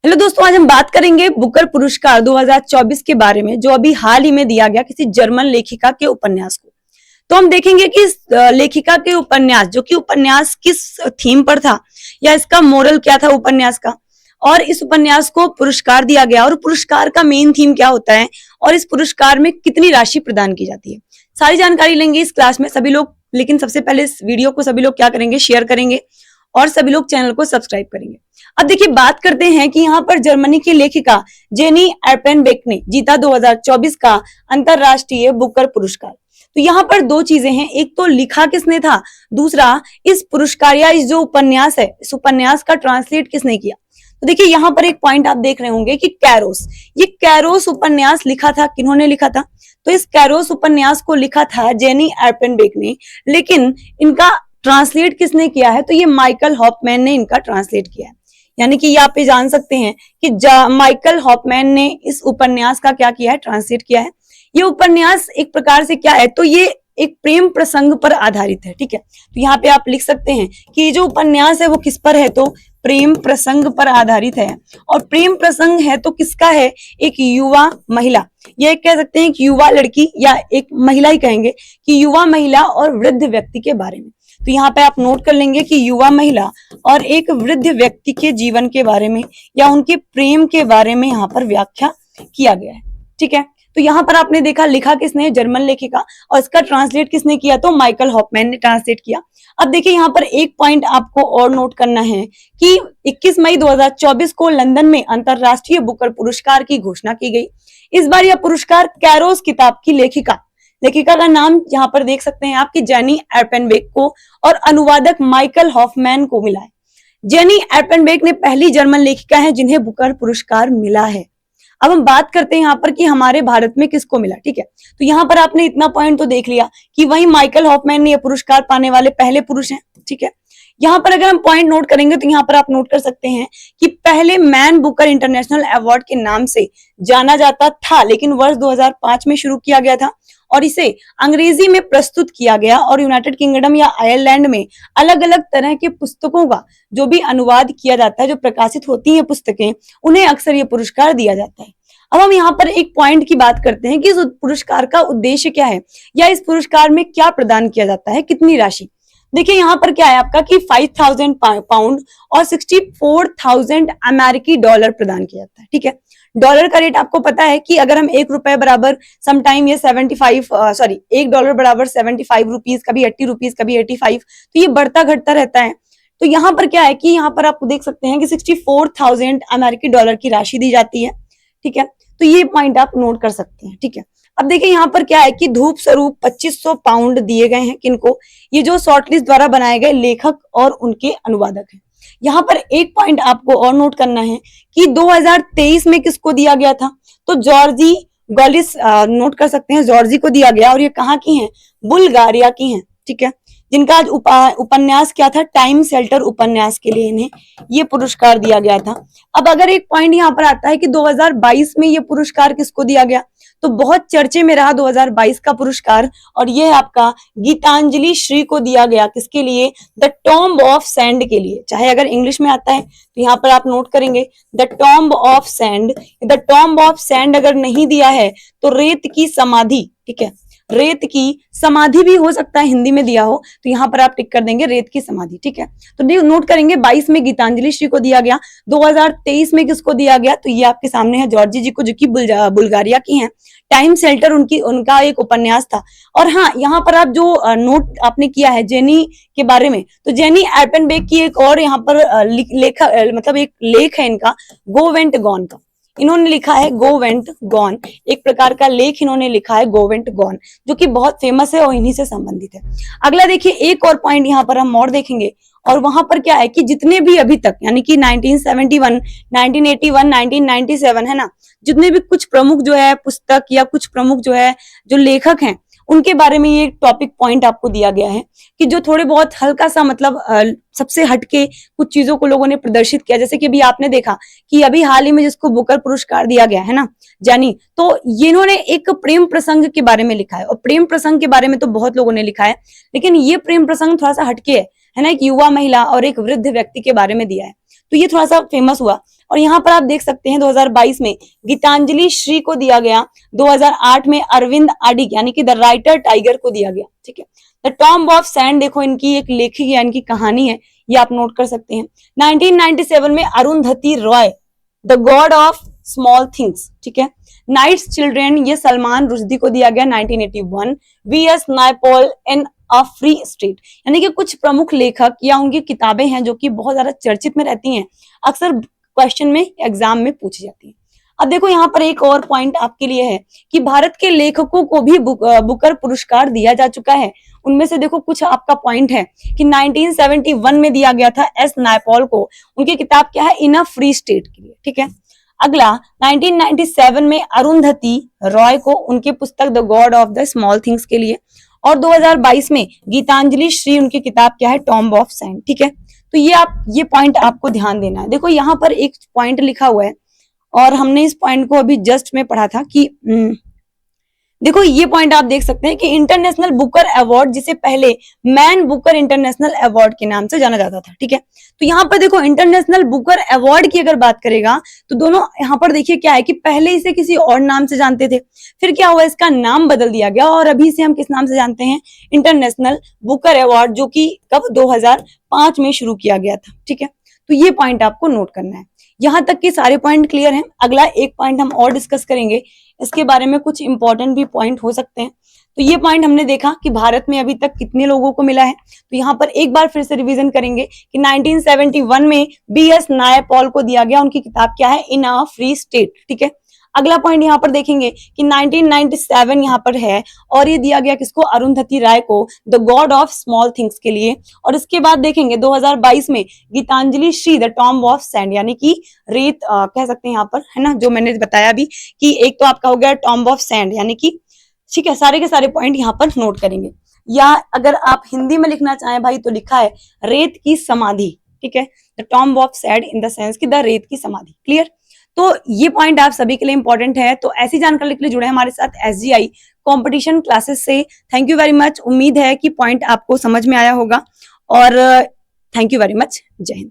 Hello दोस्तों, आज हम बात करेंगे बुकर पुरस्कार 2024 के बारे में, जो अभी हाल ही में दिया गया किसी जर्मन लेखिका के उपन्यास को। तो हम देखेंगे कि इस लेखिका के उपन्यास, जो कि उपन्यास किस थीम पर था या इसका मोरल क्या था उपन्यास का, और इस उपन्यास को पुरस्कार दिया गया और पुरस्कार का मेन थीम क्या होता है और इस पुरस्कार में कितनी राशि प्रदान की जाती है, सारी जानकारी लेंगे इस क्लास में सभी लोग। लेकिन सबसे पहले इस वीडियो को सभी लोग क्या करेंगे, शेयर करेंगे और सभी लोग चैनल को सब्सक्राइब करेंगे। अब देखिए, बात करते हैं कि यहाँ पर जर्मनी की लेखिका जेनी एर्पेनबेक ने जीता 2024 का अंतरराष्ट्रीय बुकर पुरस्कार। तो यहाँ पर दो चीजें हैं, एक तो लिखा किसने था, दूसरा इस पुरस्कार या इस जो उपन्यास है, इस उपन्यास का ट्रांसलेट किसने किया। तो देखिए, यहाँ पर एक पॉइंट आप देख रहे होंगे कि कैरोस, ये कैरोस उपन्यास लिखा था, किन्होंने लिखा था, तो इस कैरोस उपन्यास को लिखा था जेनी एर्पेनबेक ने, लेकिन इनका ट्रांसलेट किसने किया है, तो ये माइकल हॉफमैन ने इनका ट्रांसलेट किया है। यानी कि ये आप ये जान सकते हैं कि माइकल हॉफमैन ने इस उपन्यास का क्या किया है, ट्रांसलेट किया है। ये उपन्यास एक प्रकार से क्या है, तो ये एक प्रेम प्रसंग पर आधारित है, ठीक है। तो यहाँ पे आप लिख सकते हैं कि ये जो उपन्यास है वो किस पर है, तो प्रेम प्रसंग पर आधारित है। और प्रेम प्रसंग है तो किसका है, एक युवा महिला, ये कह सकते हैं कि युवा लड़की या एक महिला ही कहेंगे कि युवा महिला और वृद्ध व्यक्ति के बारे में। तो यहाँ पे आप नोट कर लेंगे कि युवा महिला और एक वृद्ध व्यक्ति के जीवन के बारे में या उनके प्रेम के बारे में यहाँ पर व्याख्या किया गया है, ठीक है। तो यहाँ पर आपने देखा लिखा किसने, जर्मन लेखिका, और इसका ट्रांसलेट किसने किया, तो माइकल हॉफमैन ने ट्रांसलेट किया। अब देखिए, यहाँ पर एक पॉइंट आपको और नोट करना है कि 21 मई 2024 को लंदन में अंतरराष्ट्रीय बुकर पुरस्कार की घोषणा की गई। इस बार यह पुरस्कार कैरोस किताब की लेखिका का नाम यहाँ पर देख सकते हैं आपकी जेनी एर्पेनबेक को और अनुवादक माइकल हॉफमैन को मिला है। जेनी एर्पेनबेक ने पहली जर्मन लेखिका है जिन्हें बुकर पुरस्कार मिला है। अब हम बात करते हैं यहाँ पर कि हमारे भारत में किसको मिला, ठीक है। तो यहाँ पर आपने इतना पॉइंट तो देख लिया कि वही माइकल हॉफमैन ने यह पुरस्कार पाने वाले पहले पुरुष हैं, ठीक है। यहाँ पर अगर हम पॉइंट नोट करेंगे तो यहाँ पर आप नोट कर सकते हैं कि पहले मैन बुकर इंटरनेशनल अवार्ड के नाम से जाना जाता था, लेकिन वर्ष 2005 में शुरू किया गया था और इसे अंग्रेजी में प्रस्तुत किया गया और यूनाइटेड किंगडम या आयरलैंड में अलग अलग तरह के पुस्तकों का जो भी अनुवाद किया जाता है, जो प्रकाशित होती हैं पुस्तकें, उन्हें अक्सर ये पुरस्कार दिया जाता है। अब हम यहाँ पर एक पॉइंट की बात करते हैं कि इस पुरस्कार का उद्देश्य क्या है या इस पुरस्कार में क्या प्रदान किया जाता है, कितनी राशि। देखिए, यहाँ पर क्या है आपका कि 5000 पाउंड और 64,000 अमेरिकी डॉलर प्रदान किया जाता है, ठीक है। डॉलर का रेट आपको पता है कि अगर हम ₹1 बराबर समटाइम ये 75 $1 बराबर 75 रुपीज, कभी 80 रुपीज, कभी 85, तो ये बढ़ता घटता रहता है। तो यहाँ पर क्या है कि यहाँ पर आप देख सकते हैं कि 64,000 अमेरिकी डॉलर की राशि दी जाती है, ठीक है। तो ये पॉइंट आप नोट कर सकते हैं, ठीक है। अब देखिए, यहाँ पर क्या है कि धूप स्वरूप 2500 पाउंड दिए गए हैं किनको, ये जो शॉर्टलिस्ट द्वारा बनाए गए लेखक और उनके अनुवादक हैं। यहाँ पर एक पॉइंट आपको और नोट करना है कि 2023 में किसको दिया गया था, तो जॉर्जी गॉलिस नोट कर सकते हैं, जॉर्जी को दिया गया और ये कहाँ की हैं, बुल्गारिया की हैं, ठीक है। जिनका आज उपन्यास क्या था, टाइम शेल्टर उपन्यास के लिए इन्हें ये पुरस्कार दिया गया था। अब अगर एक पॉइंट यहाँ पर आता है कि 2022 में ये पुरस्कार किसको दिया गया, तो बहुत चर्चे में रहा 2022 का पुरस्कार, और ये है आपका गीतांजलि श्री को दिया गया, किसके लिए, द टॉम्ब ऑफ सैंड के लिए। चाहे अगर इंग्लिश में आता है तो यहाँ पर आप नोट करेंगे the tomb of sand. The tomb of sand अगर नहीं दिया है तो रेत की समाधि, ठीक है, रेत की समाधि भी हो सकता है हिंदी में दिया हो, तो यहाँ पर आप टिक कर देंगे रेत की समाधि, ठीक है। तो नोट करेंगे 22 में गीतांजलि श्री को दिया गया, 2023 में किसको दिया गया, तो ये आपके सामने है जॉर्जी जी को, जो कि बुल्गारिया की हैं। टाइम शेल्टर उनका एक उपन्यास था। और हाँ, यहाँ पर आप जो नोट आपने किया है जेनी के बारे में, तो जेनी एर्पेनबेक की एक और यहाँ पर मतलब एक लेख है इनका, गो वेंट गॉन का। इन्होंने लिखा है गो वेंट गॉन, एक प्रकार का लेख इन्होंने लिखा है गो वेंट गॉन, जो कि बहुत फेमस है और इन्हीं से संबंधित है। अगला देखिए, एक और पॉइंट यहाँ पर हम और देखेंगे, और वहां पर क्या है कि जितने भी अभी तक, यानी कि 1971, 1981, 1997 है ना, जितने भी कुछ प्रमुख जो है पुस्तक या कुछ प्रमुख जो है जो लेखक हैं, उनके बारे में ये टॉपिक पॉइंट आपको दिया गया है कि जो थोड़े बहुत हल्का सा मतलब सबसे हटके कुछ चीजों को लोगों ने प्रदर्शित किया। जैसे कि अभी आपने देखा कि अभी हाल ही में जिसको बुकर पुरस्कार दिया गया है ना, जानी, तो ये इन्होंने एक प्रेम प्रसंग के बारे में लिखा है, और प्रेम प्रसंग के बारे में तो बहुत लोगों ने लिखा है, लेकिन ये प्रेम प्रसंग थोड़ा सा हटके है ना, एक युवा महिला और एक वृद्ध व्यक्ति के बारे में दिया है, तो ये थोड़ा सा फेमस हुआ। और यहाँ पर आप देख सकते हैं 2022 में गीतांजलि श्री को दिया गया, 2008 में अरविंद आडिग यानी कि द राइटर टाइगर को दिया गया, ठीक है। द टॉम्ब ऑफ सैंड देखो इनकी एक लेखी है, इनकी कहानी है, ये आप नोट कर सकते हैं। 1997 में Arundhati Roy, the God of small things, ठीक है। नाइट्स चिल्ड्रन ये सलमान रुश्दी को दिया गया 1981। VS. Naipaul in a free state, यानी कि कुछ प्रमुख लेखक या उनकी किताबें हैं जो कि बहुत ज्यादा चर्चित में रहती हैं, अक्सर क्वेश्चन में एग्जाम में पूछी जाती है। अब देखो यहाँ पर एक और पॉइंट आपके लिए है कि भारत के लेखकों को भी बुकर पुरस्कार दिया जा चुका है। उनमें से देखो कुछ आपका पॉइंट है कि 1971 में दिया गया था एस नायपॉल को, उनकी किताब क्या है, इन अ फ्री स्टेट के लिए, ठीक है। अगला 1997 में अरुंधति रॉय को उनकी पुस्तक the God of the small things के लिए, और 2022 में गीतांजलि श्री उनकी किताब क्या है, टॉम्ब ऑफ सैंड, ठीक है। तो ये पॉइंट आपको ध्यान देना है। देखो यहाँ पर एक पॉइंट लिखा हुआ है और हमने इस पॉइंट को अभी जस्ट में पढ़ा था कि देखो ये पॉइंट आप देख सकते हैं कि इंटरनेशनल बुकर अवार्ड, जिसे पहले मैन बुकर इंटरनेशनल अवार्ड के नाम से जाना जाता था, ठीक है। तो यहाँ पर देखो इंटरनेशनल बुकर अवार्ड की अगर बात करेगा तो दोनों यहाँ पर देखिए क्या है कि पहले इसे किसी और नाम से जानते थे, फिर क्या हुआ, इसका नाम बदल दिया गया और अभी से हम किस नाम से जानते हैं, इंटरनेशनल बुकर अवार्ड, जो कि कब 2005 में शुरू किया गया था, ठीक है। तो ये पॉइंट आपको नोट करना है। यहाँ तक के सारे पॉइंट क्लियर हैं। अगला एक पॉइंट हम और डिस्कस करेंगे, इसके बारे में कुछ इंपॉर्टेंट भी पॉइंट हो सकते हैं। तो ये पॉइंट हमने देखा कि भारत में अभी तक कितने लोगों को मिला है, तो यहाँ पर एक बार फिर से रिवीजन करेंगे कि 1971 में बी.एस. नायपॉल को दिया गया, उनकी किताब क्या है, इन अ फ्री स्टेट, ठीक है। अगला पॉइंट यहाँ पर देखेंगे कि 1997 यहाँ पर है और ये दिया गया किसको, अरुंधति राय को, the God of small things के लिए। और इसके बाद देखेंगे 2022 में Geetanjali Shree, the tomb of sand, यानी कि रेत कह सकते हैं यहाँ पर, है ना, जो मैंने बताया भी कि एक तो आपका हो गया टॉम्ब ऑफ सैंड, यानी कि ठीक है, सारे के सारे पॉइंट यहाँ पर नोट करेंगे। या अगर आप हिंदी में लिखना चाहें भाई तो लिखा है रेत की समाधि, ठीक है, the tomb of sand in the sense की द रेत की समाधि, क्लियर। तो ये पॉइंट आप सभी के लिए इंपॉर्टेंट है। तो ऐसी जानकारी के लिए जुड़े हमारे साथ SGI कंपटीशन क्लासेस से। Thank you very much. उम्मीद है कि पॉइंट आपको समझ में आया होगा और थैंक यू वेरी मच। जय हिंद।